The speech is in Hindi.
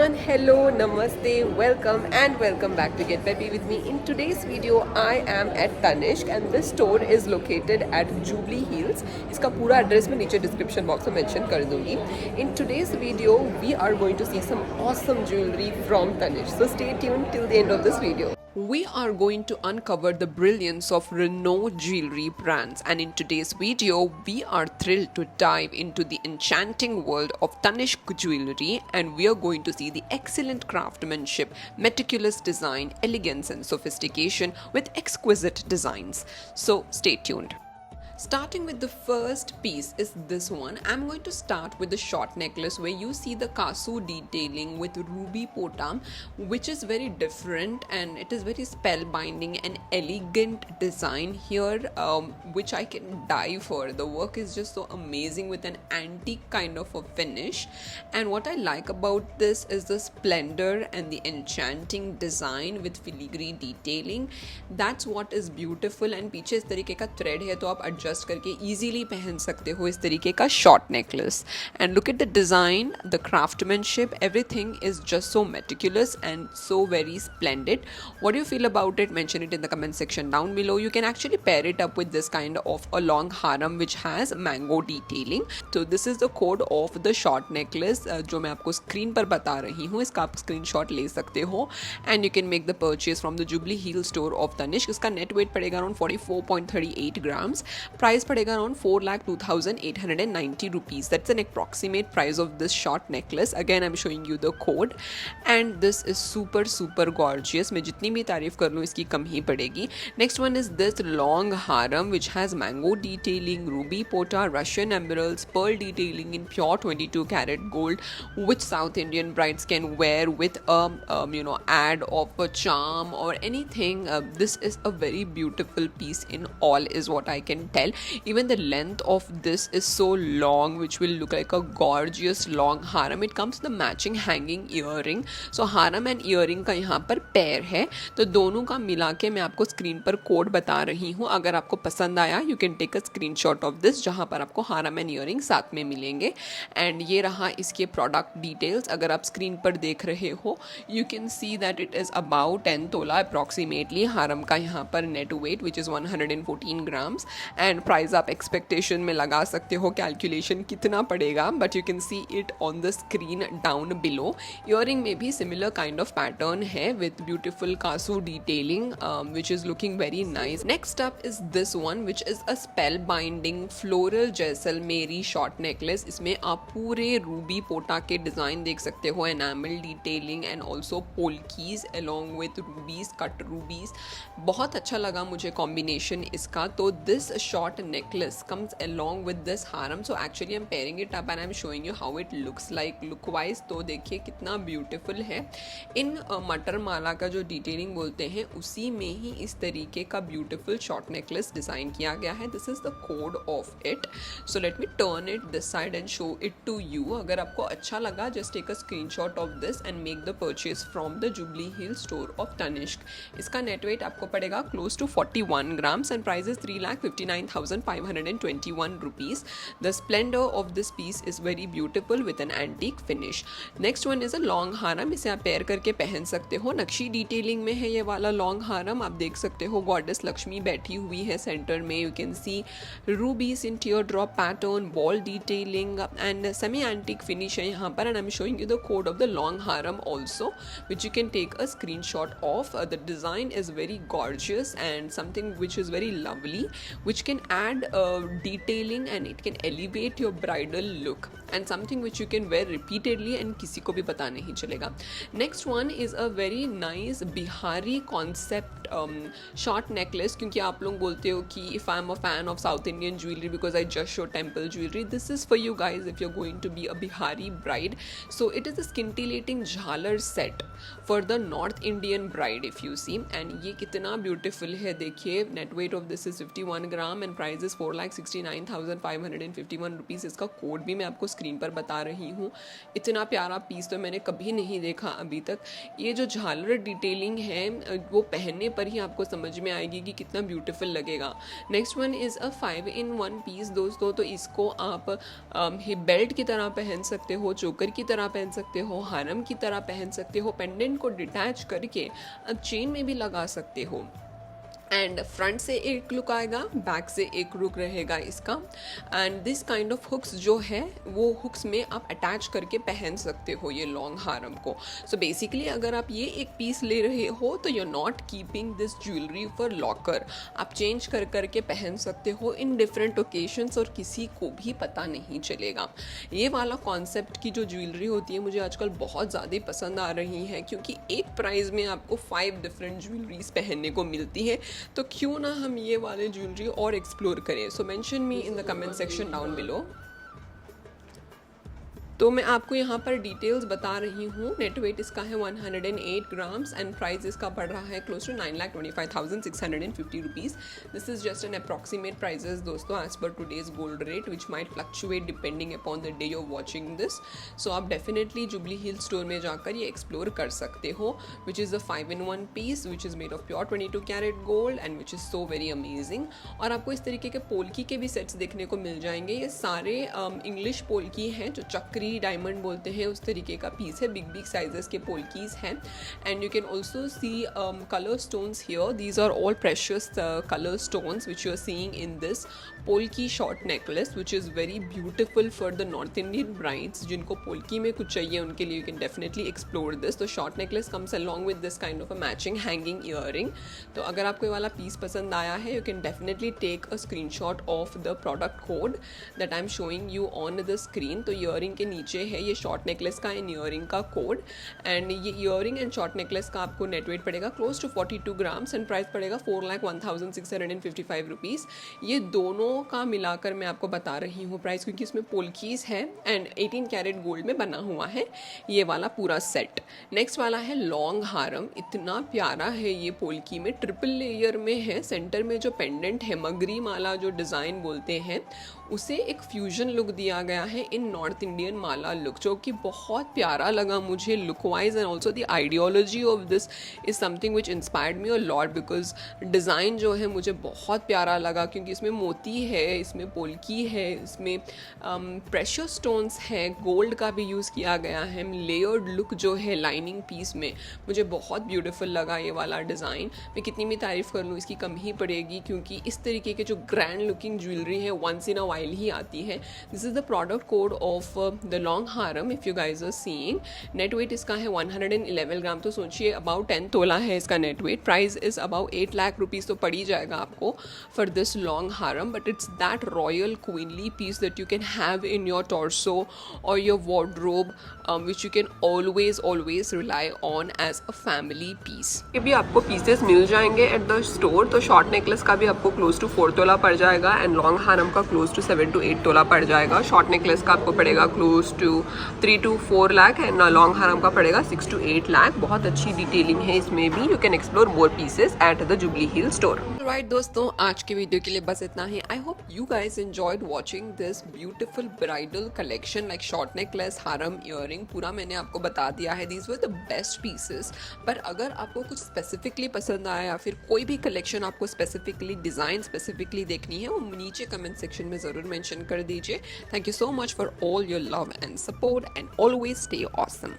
everyone, hello, namaste, welcome back to Get Peppy with me. In today's video, I am at Tanishq and this store is located at Jubilee Hills. इसका पूरा एड्रेस मैं नीचे डिस्क्रिप्शन बॉक्स में मेंशन कर दूंगी. In today's video, we are going to see some awesome jewelry from Tanishq. So stay tuned till the end of this video. We are going to uncover the brilliance of renowned jewelry brands, and in today's video we are thrilled to dive into the enchanting world of Tanishq jewelry, and we are going to see the excellent craftsmanship, meticulous design, elegance and sophistication with exquisite designs. So stay tuned. Starting with the first piece is this one. I'm going to start with the short necklace where you see the kasu detailing with ruby potam, which is very different and it is very spellbinding and elegant design here, which I can die for. The work is just so amazing with an antique kind of a finish, and what I like about this is the splendor and the enchanting design with filigree detailing. That's what is beautiful. And पीछे इस तरीके का थ्रेड है तो आप एडजस्ट करके इजीली पहन सकते हो इस तरीके का short necklace. And look at the design, the craftsmanship, everything is just so meticulous and so very splendid. What do you feel about it? Mention it in the comment section down below. You can actually pair it up with this kind of a long haram which has mango detailing. So this is the code of the short necklace जो मैं आपको स्क्रीन पर बता रही हूँ. इसका आप स्क्रीनशॉट ले सकते हो and you can make the purchase from the Jubilee Hills store of Tanishq. इसका नेट वेट पड़ेगा अराउंड 44.38 grams. प्राइस पड़ेगा around 4,02,890 rupees. That's an approximate price of this short necklace. Again, I'm showing you the code, and this is super gorgeous. मैं जितनी भी तारीफ कर लूँ इसकी कम ही पड़ेगी. Next one is this long haram which has mango detailing, ruby pota, Russian emeralds, pearl detailing in pure 22 karat gold, which South Indian brides can wear with a add of a charm or anything. This is a very beautiful piece in all is what I can tell. Even the length of this is so long, which will look like a gorgeous long haram. It comes with the matching hanging earring. So haram and earring का यहाँ पर पेयर है, तो दोनों का मिला के मैं आपको स्क्रीन पर कोड बता रही हूँ. अगर आपको पसंद आया you can take a screenshot of this जहाँ पर आपको हारम एंड इयरिंग साथ में मिलेंगे. एंड ये रहा इसके प्रोडक्ट डिटेल्स. अगर आप स्क्रीन पर देख रहे हो you can see that it is about 10 tola approximately. हारम का यहाँ पर net weight which is 114 grams. And price आप एक्सपेक्टेशन में लगा सकते हो कैलकुलेशन कितना पड़ेगा, but you can see it on the screen down below. Earring में भी सिमिलर काइंड ऑफ पैटर्न है with beautiful kasu detailing which is looking very nice. Next up is this one which is a spell binding floral Jaisalmeri short necklace. इसमें आप पूरे रूबी पोटा के डिज़ाइन देख सकते हो, enamel detailing and also polkis along with rubies, cut rubies. बहुत अच्छा लगा मुझे कॉम्बिनेशन इसका. तो this short necklace comes along with this haram. So actually I'm pairing it up and I'm showing you how it looks like look wise. तो देखिए कितना ब्यूटीफुल है. इन मटर माला का जो डिटेलिंग बोलते हैं उसी में ही इस तरीके का ब्यूटीफुल शॉर्ट नेकलेस डिज़ाइन किया गया है. This is the code of it. So let me turn it this side and show it to you. अगर आपको अच्छा लगा just take a screenshot of this and make the purchase from the Jubilee Hill store of Tanishq. इसका नेट वेट आपको पड़ेगा close to 41 grams and price is 3,59,521 rupees. The splendor of this piece is very beautiful with an antique finish. Next one is a long haram. इसे आप पेयर करके पहन सकते हो. नक्शी डिटेलिंग में है ये वाला लॉन्ग हारम. आप देख सकते हो गॉडेस लक्ष्मी बैठी हुई है सेंटर में. You can see rubies in tear drop pattern, ball detailing and semi antique finish है यहाँ पर. And I am showing you the code of the long haram also which you can take a screenshot of. The design is very gorgeous and something which is very lovely, which can add detailing and it can elevate your bridal look, and something which you can wear repeatedly and किसी को भी पता नहीं चलेगा. Next one is a very nice Bihari concept short necklace. क्योंकि आप लोग बोलते हो कि if I'm a fan of South Indian jewelry because I just show temple jewelry, this is for you guys if you're going to be a Bihari bride. So it is a scintillating jhalar set for the North Indian bride if you see. And ये कितना beautiful है देखिए. Net weight of this is 51 gram and price is 4,69,551 rupees. इसका कोड भी मैं आपको स्क्रीन पर बता रही हूँ. इतना प्यारा पीस तो मैंने कभी नहीं देखा अभी तक. ये जो झालर डिटेलिंग है वो पहनने पर ही आपको समझ में आएगी कि कितना ब्यूटीफुल लगेगा। Next one is a 5-in-1 piece दोस्तों। तो इसको आप बेल्ट की तरह पहन सकते हो, चोकर की तरह पहन सकते हो, हारम की तरह पहन सकते हो, पेंडेंट को डिटैच करके चेन में भी लगा सकते हो। एंड फ्रंट से एक लुक आएगा, बैक से एक लुक रहेगा इसका। And this kind of hooks जो है वो हुक्स में आप अटैच करके पहन सकते हो ये लॉन्ग हारम को। सो बेसिकली अगर आप ये एक पीस ले रहे हो तो you are not keeping this jewellery for locker, आप चेंज कर करके पहन सकते हो इन डिफरेंट ओकेशंस और किसी को भी पता नहीं चलेगा। ये वाला कॉन्सेप्ट की जो ज्वेलरी होती है मुझे आजकल बहुत ज़्यादा पसंद आ रही है, क्योंकि एक प्राइस में आपको 5 डिफरेंट ज्वेलरीज पहनने को मिलती है। तो क्यों ना हम ये वाले ज्वेलरी और एक्सप्लोर करें। So mention me in the comment section down below. तो मैं आपको यहाँ पर डिटेल्स बता रही हूँ। नेट वेट इसका है 108 ग्राम्स एंड प्राइस इसका पड़ रहा है close to 9,25,650 rupees. This is just an approximate prices दोस्तों as per today's gold rate which might fluctuate depending upon the day you're watching this. So आप डेफिनेटली जुबली हिल स्टोर में जाकर ये एक्सप्लोर कर सकते हो, which is a 5-in-1 piece which is made of pure 22 carat gold and which is so very amazing. और आपको इस तरीके के पोल्की के भी सेट्स देखने को मिल जाएंगे। ये सारे इंग्लिश पोल्की हैं जो चक्री डायमंड बोलते हैं उस तरीके का पीस है। बिग साइजेस के पोल्कीज हैं and you can also see colour stones here. These are all precious colour stones which you are seeing in this polki short necklace which is very beautiful for the North Indian brides. जिनको पोल्की में कुछ चाहिए उनके लिए you can definitely explore this. तो short necklace comes along with this kind of a matching hanging earring. तो अगर आपको ये वाला पीस पसंद आया है you can definitely take a screenshot of the product code that I am showing you on the screen. तो ईयरिंग के नीचे है ये शॉर्ट नेकलेस का एंड ईयरिंग का कोड। एंड ये ईयरिंग एंड शॉर्ट नेकलेस का आपको नेट वेट पड़ेगा close to 42 grams and price पड़ेगा 4,01,655 रुपीज़। ये दोनों का मिलाकर मैं आपको बता रही हूँ प्राइस, क्योंकि इसमें पोल्कीज है एंड 18 कैरेट गोल्ड में बना हुआ है ये वाला पूरा सेट। नेक्स्ट वाला है लॉन्ग हारम। इतना प्यारा है ये पोल्की में, ट्रिपल लेयर में है। सेंटर में जो पेंडेंट है मगरी माला जो डिज़ाइन बोलते हैं उसे एक फ्यूजन लुक दिया गया है इन नॉर्थ इंडियन माला लुक, जो कि बहुत प्यारा लगा मुझे look wise. And also the ideology of this is something which inspired me a lot, because design जो है मुझे बहुत प्यारा लगा, क्योंकि इसमें मोती है, इसमें पोल्की है, इसमें प्रेशियस स्टोन्स है, गोल्ड का भी यूज़ किया गया है। लेयर्ड लुक जो है लाइनिंग पीस में मुझे बहुत ब्यूटीफुल लगा ये वाला डिज़ाइन। मैं कितनी भी तारीफ़ कर लूँ इसकी कम ही पड़ेगी, क्योंकि इस तरीके के जो ग्रैंड लुकिंग ज्वेलरी है वंस इन अ वाइल ही आती है। This is the product code of the long haram if you guys are seeing. Net weight इसका है 111 ग्राम। तो सोचिए अबाउट 10 तोला है इसका net weight. Price is about 8 lakh rupees तो पड़ ही जाएगा आपको for this long haram. But it's that royal queenly piece that you can have in your torso और your wardrobe which you can always rely on as a family piece. ये भी आपको पीसेस मिल जाएंगे एट द स्टोर। तो शॉर्ट नेकलेस का भी आपको क्लोज टू 4 तोला पड़ जाएगा एंड लॉन्ग हारम का क्लोज टू 7 to 8 तोला पड़ जाएगा। शॉर्ट नेकलेस का आपको पड़ेगा close to 3 to 4 lakh and long haram का पड़ेगा 6 to 8 लाख। बहुत अच्छी डिटेलिंग है इसमें भी। You can explore more pieces at the Jubilee Hill store. Right दोस्तों, आज के वीडियो के लिए बस इतना ही। I hope you guys enjoyed watching this beautiful bridal collection like short necklace, haram, earring, पूरा मैंने आपको बता दिया है। These were the best pieces. पर अगर आपको कुछ स्पेसिफिकली पसंद आया या फिर कोई भी कलेक्शन आपको स्पेसिफिकली डिज़ाइन स्पेसिफिकली देखनी है वो नीचे कमेंट सेक्शन में ज़रूर मेंशन कर दीजिए। Thank you so much for all your love and support and always stay awesome.